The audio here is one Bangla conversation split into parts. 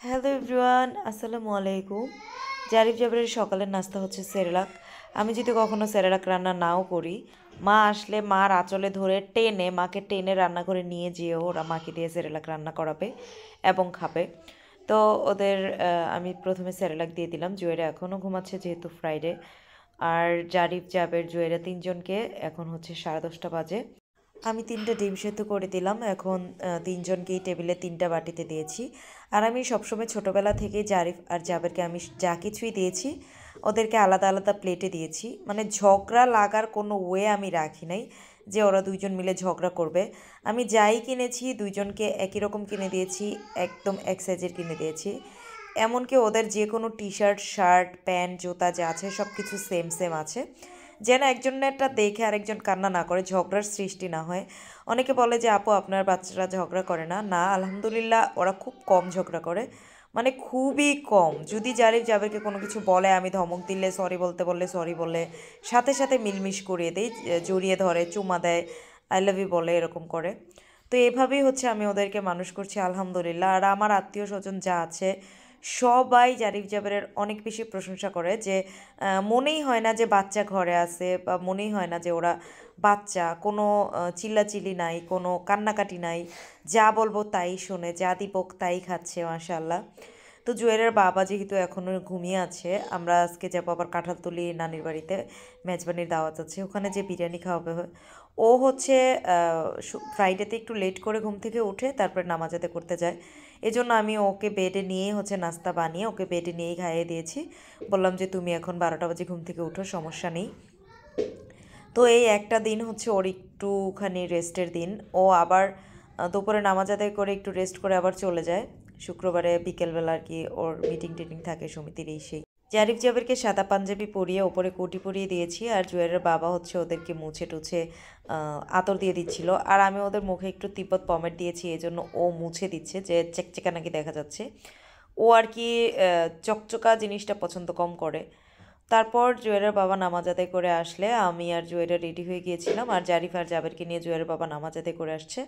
হ্যালো এভরিওয়ান, আসসালামু আলাইকুম। জারিফ জাবরের সকালের নাস্তা হচ্ছে সেরেলাক। আমি যদি কখনো সেরেলাক রান্না নাও করি, মা আসলে মার আঁচলে ধরে মাকে টেনে রান্না করে নিয়ে যেয়ে ওরা মাকে দিয়ে সেরেলাক রান্না করাবে এবং খাবে। তো ওদের আমি প্রথমে সেরেলাক দিয়ে দিলাম। জুয়েরা এখনও ঘুমাচ্ছে যেহেতু ফ্রাইডে। আর জারিফ জাবের জুয়েরা তিনজনকে এখন হচ্ছে 10:30 বাজে। আমি 3টা ডিম সেদ্ধ করে দিলাম। এখন তিনজনকেই টেবিলে 3টা বাটিতে দিয়েছি। আর আমি সবসময় ছোটোবেলা থেকেই জারিফ আর জাবেরকে আমি যা কিছুই দিয়েছি ওদেরকে আলাদা আলাদা প্লেটে দিয়েছি। মানে ঝগড়া লাগার কোনো ওয়ে আমি রাখি নাই যে ওরা দুইজন মিলে ঝগড়া করবে। আমি যাই কিনেছি দুইজনকে একই রকম কিনে দিয়েছি, একদম এক সাইজের কিনে দিয়েছি। এমনকি ওদের যে কোনো টি শার্ট, শার্ট, প্যান্ট, জুতা যা আছে সব কিছু সেম সেম আছে, যেন একজনেরটা দেখে আরেকজন কান্না না করে, ঝগড়ার সৃষ্টি না হয়। অনেকে বলে যে আপু আপনার বাচ্চারা ঝগড়া করে না। না, আলহামদুলিল্লাহ ওরা খুব কম ঝগড়া করে, মানে খুবই কম। যদি জারিফ জাবেরকে কোনো কিছু বলে, আমি ধমক দিলে, সরি বলতে বললে সরি বলে সাথে সাথে মিলমিশ করিয়ে দেই, জড়িয়ে ধরে, চুমা দেয়, আই লাভ ইউ বলে, এরকম করে। তো এভাবেই হচ্ছে আমি ওদেরকে মানুষ করছি আলহামদুলিল্লাহ। আর আমার আত্মীয় স্বজন যা আছে সবাই জারিফ জাবেরের অনেক বেশি প্রশংসা করে, যে মনেই হয় না যে বাচ্চা ঘরে আছে, বা মনেই হয় না যে ওরা বাচ্চা। কোনো চিল্লাচিল্লি নাই, কোনো কান্নাকাটি নাই, যা বলবো তাই শোনে, যা দিব তাই খাচ্ছে মাশাআল্লাহ। তো জুয়েলের বাবা যেহেতু এখনও ঘুমিয়ে আছে, আমরা আজকে যাবো আবার কাঁঠালতলি নানির বাড়িতে, মেজবানির দাওয়াত আছে, ওখানে যে বিরিয়ানি খাওয়াবে। ও হচ্ছে ফ্রাইডেতে একটু লেট করে ঘুম থেকে উঠে তারপরে নামাজ আদায় করতে যায়। এজন্য আমি ওকে বেডে নিয়েই হচ্ছে নাস্তা বানিয়ে ওকে বেডে নিয়েই খাইয়ে দিয়েছি। বললাম যে তুমি এখন 12টা বাজে ঘুম থেকে উঠো, সমস্যা নেই। তো এই একটা দিন হচ্ছে ওর একটুখানি রেস্টের দিন। ও আবার দুপুরে নামাজ আদায় করে একটু রেস্ট করে আবার চলে যায়। শুক্রবারে বিকেলবেলা আর কি ওর মিটিং টিটিং থাকে সমিতির, এই সেই। জারিফ জাবেরকে সাদা পাঞ্জাবি পরিয়ে ওপরে কোটি পরিয়ে দিয়েছি, আর জুয়েলের বাবা হচ্ছে ওদেরকে মুছে টুছে আতর দিয়ে দিচ্ছিল। আর আমি ওদের মুখে একটু তিব্বত পমেট দিয়েছি, এই জন্য ও মুছে দিচ্ছে, যে চেকচেকা নাকি দেখা যাচ্ছে। ও আর কি চকচকা জিনিসটা পছন্দ কম করে। তারপর জুয়েলের বাবা নামাজ আদায় করে আসলে আমি আর জুয়েলের রেডি হয়ে গিয়েছিলাম, আর জারিফ আর জাবেরকে নিয়ে জুয়েলের বাবা নামাজ আদায় করে আসছে।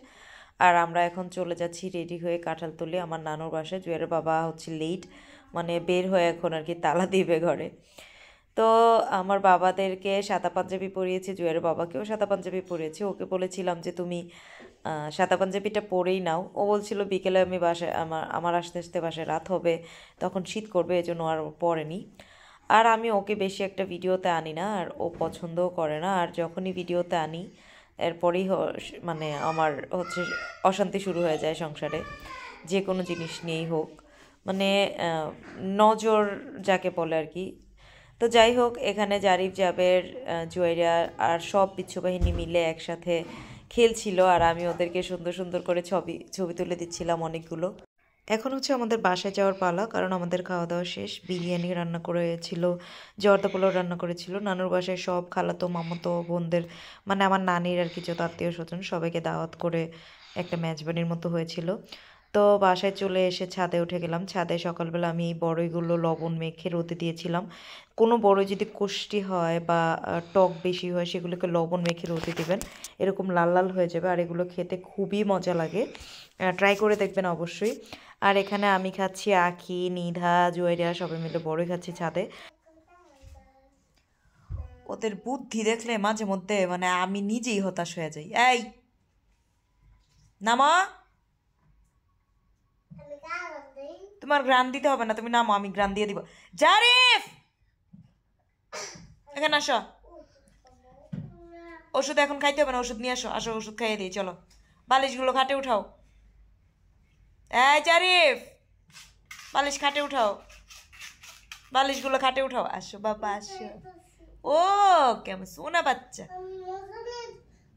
আর আমরা এখন চলে যাচ্ছি রেডি হয়ে কাঁঠালতলি আমার নানুর বাসায়। জুয়েলের বাবা হচ্ছে লেট, মানে বের হয়ে এখন আর কি তালা দিবে ঘরে। তো আমার বাবাদেরকে সাদা পাঞ্জাবি পরিয়েছি, জুয়েলের বাবাকেও সাদা পাঞ্জাবি পরিয়েছি। ওকে বলেছিলাম যে তুমি সাদা পাঞ্জাবিটা পরেই নাও। ও বলছিল বিকেলে আমি বাসায় আমার আসতে আসতে বাসায় রাত হবে, তখন শীত করবে, এজন্য আর পরেনি। আর আমি ওকে বেশি একটা ভিডিওতে আনি না, আর ও পছন্দও করে না। আর যখনই ভিডিওতে আনি এরপরেই মানে আমার হচ্ছে অশান্তি শুরু হয়ে যায় সংসারে, যে কোনো জিনিস নিয়েই হোক, মানে নজর যাকে বলে আর কি। তো যাই হোক, এখানে জারিফ জাবের জুয়েরিয়া আর সব বিচ্ছু বাহিনী মিলে একসাথে খেলছিল, আর আমি ওদেরকে সুন্দর সুন্দর করে ছবি তুলে দিচ্ছিলাম অনেকগুলো। এখন হচ্ছে আমাদের বাসায় যাওয়ার পালা, কারণ আমাদের খাওয়া দাওয়া শেষ। বিরিয়ানি রান্না করেছিল, জর্দা পোলাও রান্না করেছিল। নানুর বাসায় সব খালাতো মামাতো বোনদের, মানে আমার নানির আর কিছু আত্মীয় স্বজন সবাইকে দাওয়াত করে একটা মেজবানির মতো হয়েছিল। তো বাসায় চলে এসে ছাদে উঠে গেলাম। ছাদে সকালবেলা আমি এই বড়ইগুলো লবণ মেখে রোদে দিয়েছিলাম। কোনো বড়ই যদি কষ্টি হয় বা টক বেশি হয় সেগুলোকে লবণ মেখে রোদে দেবেন, এরকম লাল লাল হয়ে যাবে। আর এগুলো খেতে খুবই মজা লাগে, ট্রাই করে দেখবেন অবশ্যই। আর এখানে আমি খাচ্ছি, আখি, নিধা, জুয়েরিয়া সবাই মিলে বড়ই খাচ্ছি ছাদে। ওদের বুদ্ধি দেখলে মাঝে মধ্যে মানে আমি নিজেই হতাশ হয়ে যাই। এই নামা, তোমার গ্রান দিতে হবে না, তুমি নামো, আমি গ্রান দিয়ে দিব। জারিফ এখানে আসো, ওষুধ এখন খাইতে হবে না, ওষুধ নিয়ে আসো, আসো ওষুধ খাইয়ে দিই, চলো। বালিশগুলো খাটে উঠাও। এই জারিফ, বালিশ খাটে উঠাও, বালিশগুলো খাটে উঠাও। আসো বাবা আসো। ও কেমন সোনা বাচ্চা,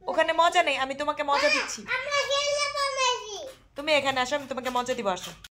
ওখানে মজা নেই, আমি তোমাকে মজা দিচ্ছি। তুমি এখানে আসো, আমি তোমাকে মজা দিব, আসো।